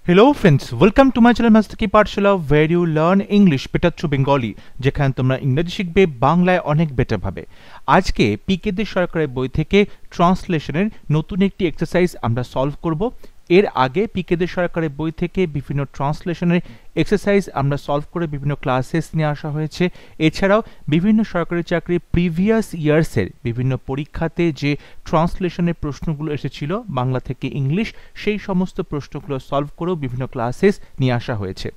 Hello friends, welcome to my channel Master Ki Pathshala where you learn English better through Bengali যেখানে তোমরা ইংরেজি শিখবে বাংলায় অনেক বেটার ভাবে। আজকে পিকে দে সরকারের বই থেকে ট্রান্সলেশনের নতুন একটি এক্সারসাইজ আমরা সলভ করব। এর আগে পিকে দে সরকারের বই থেকে বিভিন্ন ট্রান্সলেশনের এক্সারসাইজ আমরা সলভ করে বিভিন্ন ক্লাসেস নিয়ে আসা হয়েছে। এছাড়াও বিভিন্ন সরকারি চাকরির প্রিভিয়াস ইয়ার্সের বিভিন্ন পরীক্ষাতে যে ট্রান্সলেশনের প্রশ্নগুলো এসেছিল বাংলা থেকে ইংলিশ, সেই সমস্ত প্রশ্নগুলো সলভ করেও বিভিন্ন ক্লাসেস নিয়ে আসা হয়েছে।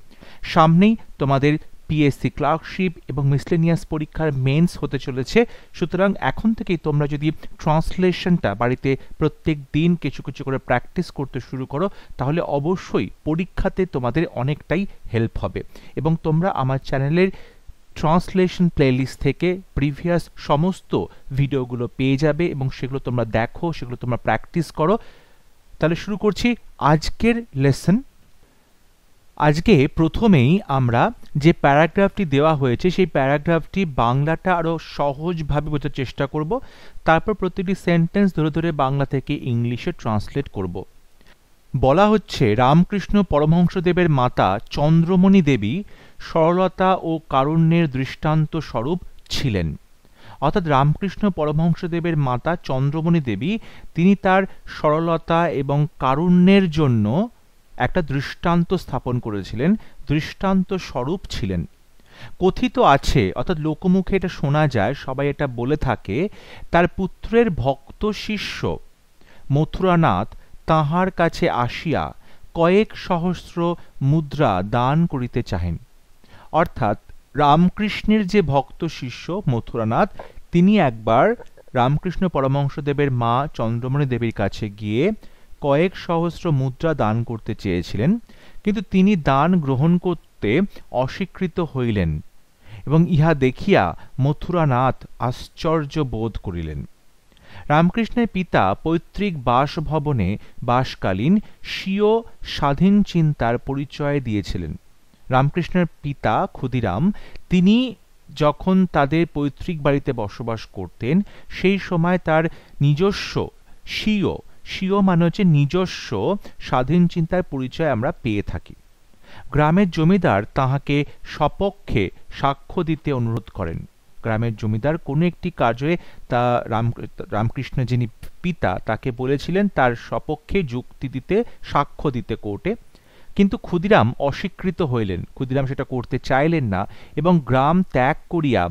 সামনেই তোমাদের পিএসসি ক্লার্কশিপ এবং মিসলেনিয়াস পরীক্ষার মেন্স হতে চলেছে, সুতরাং এখন থেকেই তোমরা যদি ট্রান্সলেশনটা বাড়িতে প্রত্যেক দিন কিছু কিছু করে প্র্যাকটিস করতে শুরু করো তাহলে অবশ্যই পরীক্ষাতে তোমাদের অনেকটাই হেল্প হবে। এবং তোমরা আমার চ্যানেলের ট্রান্সলেশন প্লেলিস্ট থেকে প্রিভিয়াস সমস্ত ভিডিওগুলো পেয়ে যাবে এবং সেগুলো তোমরা দেখো, সেগুলো তোমরা প্র্যাকটিস করো। তাহলে শুরু করছি আজকের লেসন। আজকে প্রথমেই আমরা যে প্যারাগ্রাফটি দেওয়া হয়েছে সেই প্যারাগ্রাফটি বাংলাটা আরও সহজভাবে বোঝার চেষ্টা করব, তারপর প্রতিটি সেন্টেন্স ধরে ধরে বাংলা থেকে ইংলিশে ট্রান্সলেট করব। বলা হচ্ছে, রামকৃষ্ণ পরমহংসদেবের মাতা চন্দ্রমণি দেবী সরলতা ও কারুণ্যের দৃষ্টান্ত স্বরূপ ছিলেন। অর্থাৎ রামকৃষ্ণ পরমহংসদেবের মাতা চন্দ্রমণি দেবী তিনি তার সরলতা এবং কারুণ্যের জন্য একটা দৃষ্টান্ত স্থাপন করেছিলেন, দৃষ্টান্ত স্বরূপ ছিলেন। কথিত আছে, অর্থাৎ লোকমুখে এটা শোনা যায়, সবাই এটা বলে থাকে, তার পুত্রের ভক্ত শিষ্য মথুরানাথ তাঁহার কাছে আসিয়া কয়েক সহস্র মুদ্রা দান করিতে চাহেন। অর্থাৎ রামকৃষ্ণের যে ভক্ত শিষ্য মথুরানাথ, তিনি একবার রামকৃষ্ণ পরমহংসদেবের মা চন্দ্রমণি দেবীর কাছে গিয়ে কয়েক সহস্র মুদ্রা দান করতে চেয়েছিলেন, কিন্তু তিনি দান গ্রহণ করতে অস্বীকৃত হইলেন এবং ইহা দেখিয়া মথুরানাথ আশ্চর্য বোধ করিলেন। রামকৃষ্ণের পিতা পৈতৃক বাসভবনে বাসকালীন স্বীয় স্বাধীন চিন্তার পরিচয় দিয়েছিলেন। রামকৃষ্ণের পিতা ক্ষুদিরাম তিনি যখন তাদের পৈতৃক বাড়িতে বসবাস করতেন সেই সময় তার নিজস্ব স্বীয় মানে হচ্ছে নিজস্ব স্বাধীন চিন্তার পরিচয় আমরা পেয়ে থাকি। গ্রামের জমিদার তাহাকে সপক্ষে সাক্ষ্য দিতে অনুরোধ করেন। গ্রামের জমিদার কোনো একটি কাজে তা রামকৃষ্ণ যিনি পিতা তাকে বলেছিলেন তার সপক্ষে যুক্তি দিতে, সাক্ষ্য দিতে কোর্টে, কিন্তু ক্ষুদিরাম অস্বীকৃত হইলেন। ক্ষুদিরাম সেটা করতে চাইলেন না এবং গ্রাম ত্যাগ করিয়া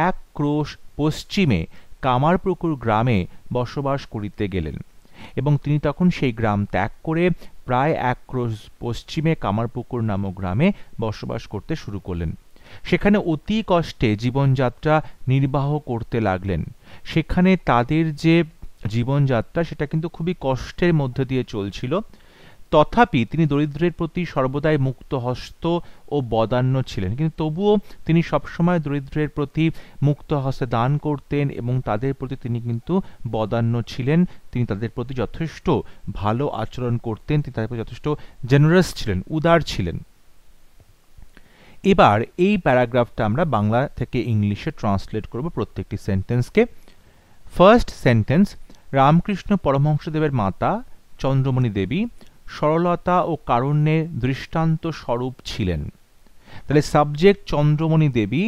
এক ক্রোশ পশ্চিমে কামারপুকুর গ্রামে বসবাস করিতে গেলেন এবং তিনি তখন সেই গ্রাম ত্যাগ করে প্রায় এক ক্রোশ পশ্চিমে কামারপুকুর নামক গ্রামে বসবাস করতে শুরু করলেন। সেখানে অতি কষ্টে জীবনযাত্রা নির্বাহ করতে লাগলেন। সেখানে তাদের যে জীবনযাত্রা সেটা কিন্তু খুবই কষ্টের মধ্যে দিয়ে চলছিল। তথাপি তিনি দরিদ্রের প্রতি সর্বদাই মুক্ত হস্ত ও বদান্য ছিলেন, কিন্তু তবুও তিনি সবসময় দরিদ্রের প্রতি মুক্ত হস্তে দান করতেন এবং তাদের প্রতি তিনি কিন্তু বদান্য ছিলেন। তিনি তাদের প্রতি যথেষ্ট ভালো আচরণ করতেন, তিনি তাদের প্রতি যথেষ্ট জেনারাস ছিলেন, উদার ছিলেন। এবার এই প্যারাগ্রাফটা আমরা বাংলা থেকে ইংলিশে ট্রান্সলেট করব প্রত্যেকটি সেন্টেন্সকে। ফার্স্ট সেন্টেন্স, রামকৃষ্ণ পরমহংসদেবের মাতা চন্দ্রমণি দেবী সরলতা ও কারুণ্যের দৃষ্টান্ত স্বরূপ ছিলেন। তাহলে সাবজেক্ট চন্দ্রমণি দেবী,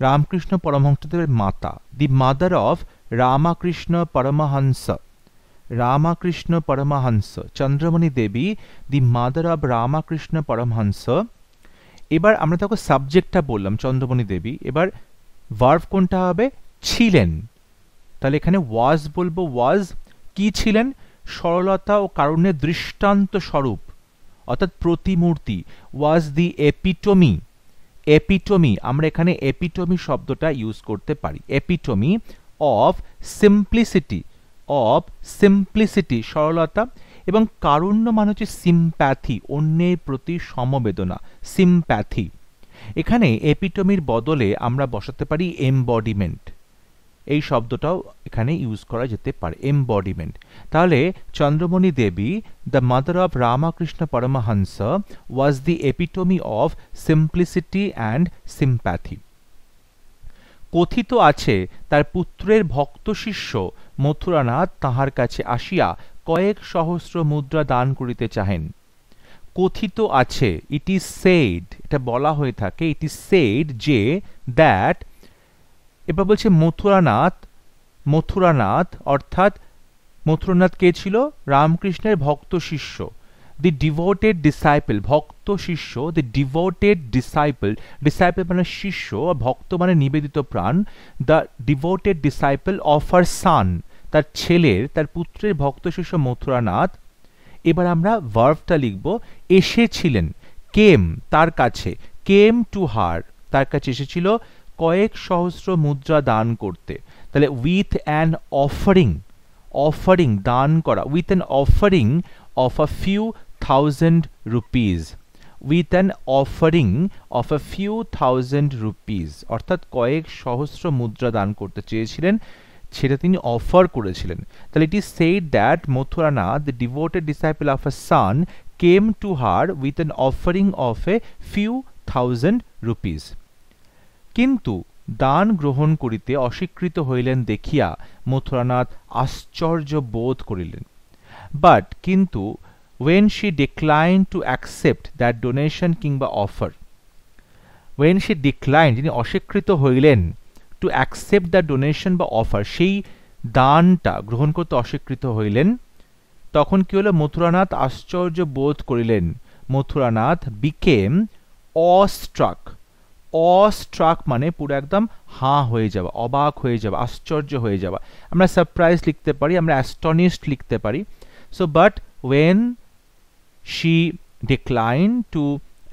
রামকৃষ্ণ পরমহংসদেবের মাতা, the mother of Ramakrishna Paramahansa. Ramakrishna Paramahansa, Chandramani Devi the mother of Ramakrishna Paramahansa. এবার আমরা তাকে সাবজেক্টটা বললাম চন্দ্রমণি দেবী, এবার ভার্ব কোনটা হবে? ছিলেন। তাহলে এখানে ওয়াজ বলবো। ওয়াজ কি ছিলেন? সরলতা ও কারুণ্যের দৃষ্টান্ত স্বরূপ, অর্থাৎ প্রতিমূর্তি। ওয়াজ দি এপিটমি। এপিটমি, আমরা এখানে এপিটমি শব্দটা ইউজ করতে পারি। এপিটমি অফ সিম্পলিসিটি, অফ সিম্পলিসিটি, সরলতা, এবং কারুণ্য মানে হচ্ছে সিম্প্যাথি, অন্যের প্রতি সমবেদনা, সিম্প্যাথি। এখানে এপিটমির বদলে আমরা বসাতে পারি এমবডিমেন্ট, এই শব্দটাও এখানে ইউজ করা যেতে পারে, এমবডিমেন্ট। তাহলে Chandramani Devi, the mother of Ramakrishna Paramahamsa, was the epitome of simplicity and sympathy. কথিত আছে, তার পুত্রের ভক্ত শিষ্য মথুরানাথ তাহার কাছে আসিয়া কয়েক সহস্র মুদ্রা দান করিতে চাহেন। কথিত আছে, ইট ইজ সেড, এটা বলা হয়ে থাকে, ইট ইজ সেড যে দ্যাট, এবার বলছে মথুরানাথ অর্থাৎ মথুরানাথ কে ছিল? রামকৃষ্ণের ভক্ত শিষ্য। দি ডিভোটেড ডিসাইপল, ভক্ত শিষ্য, দি ডিভোটেড ডিসাইপল, ডিসাইপল মানে শিষ্য, ভক্ত মানে নিবেদিত প্রাণ, the devoted disciple of her son, তার ছেলের, তার পুত্রের ভক্ত শিষ্য মথুরানাথ। এবার আমরা ভার্বটা লিখব, এসেছিলেন, কেম তার কাছে, কেম টু হার তার কাছে এসেছিল কয়েক সহস্র মুদ্রা দান করতে। তাহলে উইথ অ্যান অফারিং, অফারিং দান করা, with an offering of a few thousand rupees, with an offering of a few thousand rupees, অর্থাৎ কয়েক সহস্র মুদ্রা দান করতে চেয়েছিলেন, সেটা তিনি অফার করেছিলেন। তাহলে it is said that Mathuranath, the devoted disciple of a son, came to her with an offering of a few thousand rupees. কিন্তু দান গ্রহণ করিতে অস্বীকৃত হইলেন দেখিয়া মথুরানাথ আশ্চর্য বোধ করিলেন। বাট কিন্তু when she declined to accept that donation কিংবা অফার, when she declined, যিনি অস্বীকৃত হইলেন, to accept that donation বা অফার, সেই দানটা গ্রহণ করতে অস্বীকৃত হইলেন, তখন কি হলো? মথুরানাথ আশ্চর্য বোধ করিলেন। মথুরানাথ became awestruck, অস্ট্রাক মানে পুরো একদম হাঁ হয়ে যাওয়া, অবাক হয়ে যাওয়া, আশ্চর্য হয়ে যাওয়া। আমরা সারপ্রাইজ লিখতে পারি, আমরা অ্যাস্টনিশড লিখতে পারি। So but when she decline to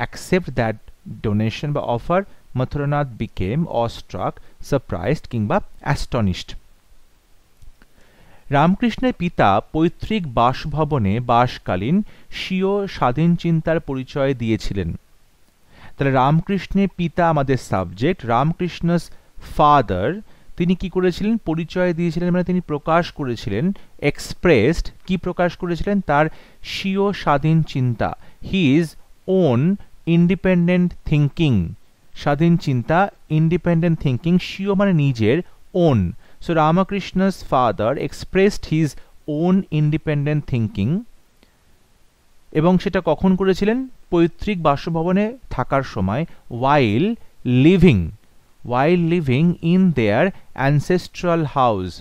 accept that donation বা offer, Mathuranath became awestruck, surprised কিংবা অ্যাস্টনিশড। রামকৃষ্ণের পিতা পৈতৃক বাসভবনে বাসকালীন স্বীয় স্বাধীন চিন্তার পরিচয় দিয়েছিলেন। তাহলে রামকৃষ্ণের পিতা আমাদের সাবজেক্ট, রামকৃষ্ণস ফাদার, তিনি কি করেছিলেন? পরিচয় দিয়েছিলেন, মানে তিনি প্রকাশ করেছিলেন, এক্সপ্রেসড, কি প্রকাশ করেছিলেন? তার স্বীয় স্বাধীন চিন্তা, হিজ ওন ইন্ডিপেন্ডেন্ট থিঙ্কিং, স্বাধীন চিন্তা, ইন্ডিপেন্ডেন্ট থিঙ্কিং, স্বীয় মানে নিজের, own. So Ramakrishna's father expressed his own independent thinking, এবং সেটা কখন করেছিলেন? পৈতৃক বাসভবনে থাকার সময়, while living in their ancestral house,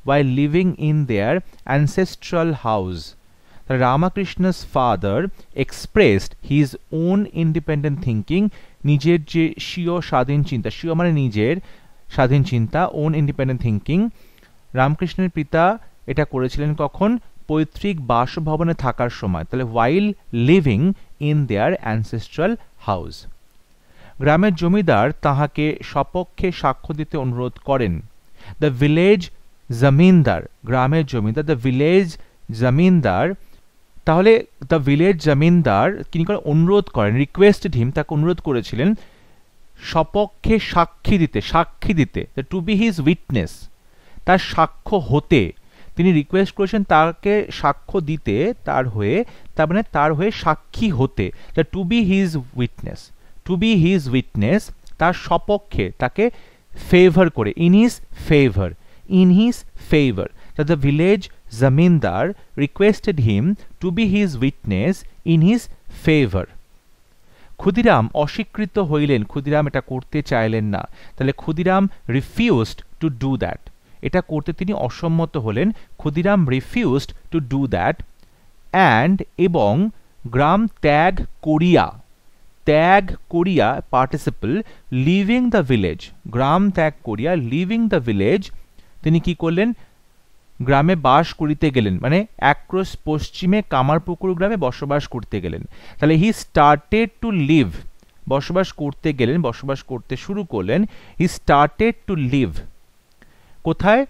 while living in their ancestral house. Ramakrishna's father expressed his own independent thinking, নিজের যে স্বীয় স্বাধীন চিন্তা, স্বীয় মানে নিজের স্বাধীন চিন্তা, own independent thinking, রামকৃষ্ণের পিতা এটা করেছিলেন কখন? পৈতৃক বাসভবনে থাকার সময়। তাহলে while living in their ancestral house. গ্রামের জমিদার তাহাকে সপক্ষে সাক্ষ্য দিতে অনুরোধ করেন। দ্য ভিলেজ জমিনদার, গ্রামের জমিদার, দ্য ভিলেজ জমিনদার, তাহলে দ্য ভিলেজ জমিনদার তিনি করে অনুরোধ করেন, রিকোয়েস্টেড হিম, তাকে অনুরোধ করেছিলেন সপক্ষে সাক্ষী দিতে, টু বি হিজ উইটনেস, তার সাক্ষ্য হতে, তিনি রিকোয়েস্ট করেছেন তাকে সাক্ষ্য দিতে, তার হয়ে, তার মানে তার হয়ে সাক্ষী হতে, to be his witness, to be his witness, তার সপক্ষে, তাকে ফেভার করে, in his favour, in his favour. The village zamindar requested him to be his witness in his favour. Khudiram অস্বীকৃত হইলেন, ক্ষুদিরাম এটা করতে চাইলেন না। তাহলে Khudiram refused to do that, এটা করতে তিনি অসম্মত হলেন। Khudiram refused to do that, and এবং গ্রাম ত্যাগ করিয়া পার্টিসিপল, লিভিং দ্য ভিলেজ, গ্রাম ত্যাগ করিয়া, লিভিং দ্য ভিলেজ, তিনি কি করলেন? গ্রামে বাস করিতে গেলেন, মানে অ্যাক্রস পশ্চিমে কামারপুকুর গ্রামে বসবাস করতে গেলেন। তাহলে হি স্টার্টেড টু লিভ, বসবাস করতে গেলেন, বসবাস করতে শুরু করলেন। হি স্টার্টেড টু লিভ, কোথায়?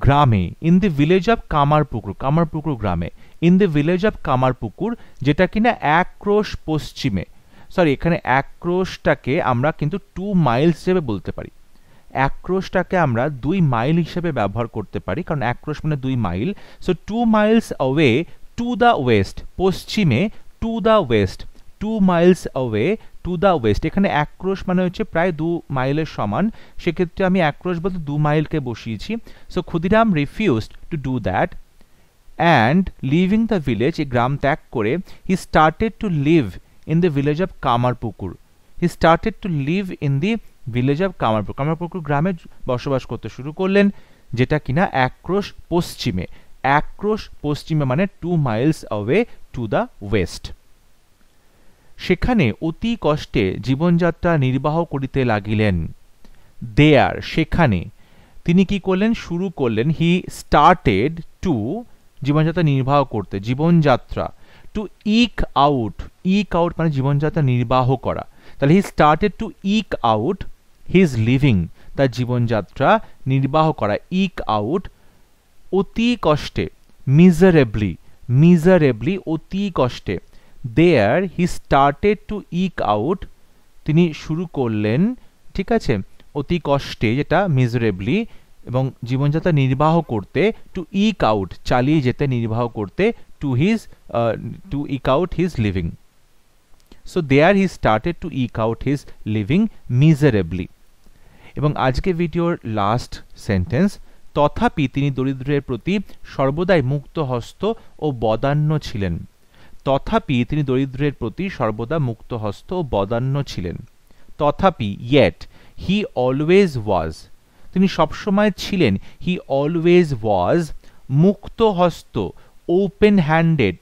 গ্রামে, in the village of Kamarpukur, Kamarpukur গ্রামে, in the village of Kamarpukur, যেটা কিনা অ্যাক্রোশ পশ্চিমে, সরি এখানে অ্যাক্রোশটাকে আমরা কিন্তু 2 মাইলস হিসেবে বলতে পারি, অ্যাক্রোশটাকে আমরা 2 মাইল হিসেবে ব্যবহার করতে পারি, কারণ অ্যাক্রোশ মানে 2 mile. So 2 miles away to the west, পশ্চিমে, to the west, 2 miles away to the west. এখানে অ্যাক্রোশ মানে হচ্ছে প্রায় 2 মাইলের সমান, সেক্ষেত্রে আমি অ্যাক্রোশ বলতে 2 মাইলকে বসিয়েছি। So Khudiram refused to do that, and living the village, এই গ্রাম ত্যাগ করে হি started two live in the village of Kamarpukur. He started two live in the village of Kamarpukur. Kamarpukur গ্রামে বসবাস করতে শুরু করলেন, যেটা কিনা একক্রোশ পশ্চিমে, একক্রোশ পশ্চিমে মানে 2 miles away to the West. সেখানে অতি কষ্টে জীবনযাত্রা নির্বাহ করিতে লাগিলেন। দেয়ার, সেখানে তিনি কি করলেন, শুরু করলেন, হি স্টার্টেড টু, জীবনযাত্রা নির্বাহ করতে, জীবনযাত্রা, টু ইক আউট, ইক আউট মানে জীবনযাত্রা নির্বাহ করা, তাহলে হি started to eke out his living, তার জীবনযাত্রা নির্বাহ করা, ইক আউট, অতি কষ্টে, মিজারেবলি, মিজারেবলি অতি কষ্টে, দেয়ার he started to eke out, তিনি শুরু করলেন, ঠিক আছে, অতি কষ্টে যেটা মিজারেবলি, এবং জীবনযাত্রা নির্বাহ করতে, টু ইক আউট চালিয়ে যেতে, নির্বাহ করতে, to his to eke out his living. So there he started to eke out his living miserably. এবং আজকে ভিডিওর লাস্ট সেন্টেন্স, তথাপি তিনি দরিদ্রের প্রতি সর্বদাই মুক্ত হস্ত ও বদান্য ছিলেন। তথাপি তিনি দরিদ্রের প্রতি সর্বদা মুক্ত হস্ত ও বদান্য ছিলেন। তথাপি, ইয়েট, হি অলওয়েজ ওয়াজ, তিনি সবসময় ছিলেন, হি অলওয়েজ ওয়াজ, মুক্ত হস্ত, ওপেন হ্যান্ডেড,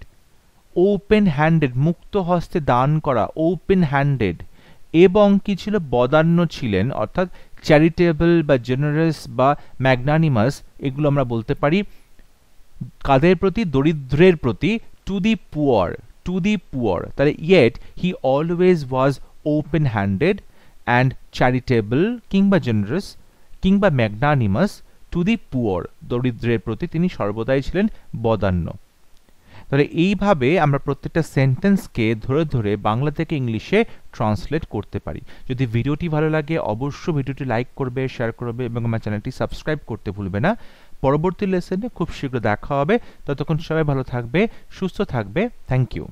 ওপেন হ্যান্ডেড মুক্ত হস্তে দান করা, ওপেন হ্যান্ডেড, এবং কি ছিল, বদান্য ছিলেন, অর্থাৎ চ্যারিটেবল বা জেনারাস বা ম্যাগনানিমাস, এগুলো আমরা বলতে পারি কাদের প্রতি, দরিদ্রের প্রতি, to the poor, to the poor. তাহলে yet he always was open handed and charitable কিংবা জেনারাস কিংবা ম্যাগনানিমাস টু দি পুয়ার, দরিদ্রের প্রতি তিনি সর্বদাই ছিলেন বদান্য। তাহলে এইভাবে আমরা প্রত্যেকটা সেন্টেন্সকে ধরে ধরে বাংলা থেকে ইংলিশে ট্রান্সলেট করতে পারি। যদি ভিডিওটি ভালো লাগে অবশ্যই ভিডিওটি লাইক করবে, শেয়ার করবে এবং আমার চ্যানেলটি সাবস্ক্রাইব করতে ভুলবে না। পরবর্তী লেসনে খুব শীঘ্র দেখা হবে, ততক্ষণ সবাই ভালো থাকবে, সুস্থ থাকবে। Thank you.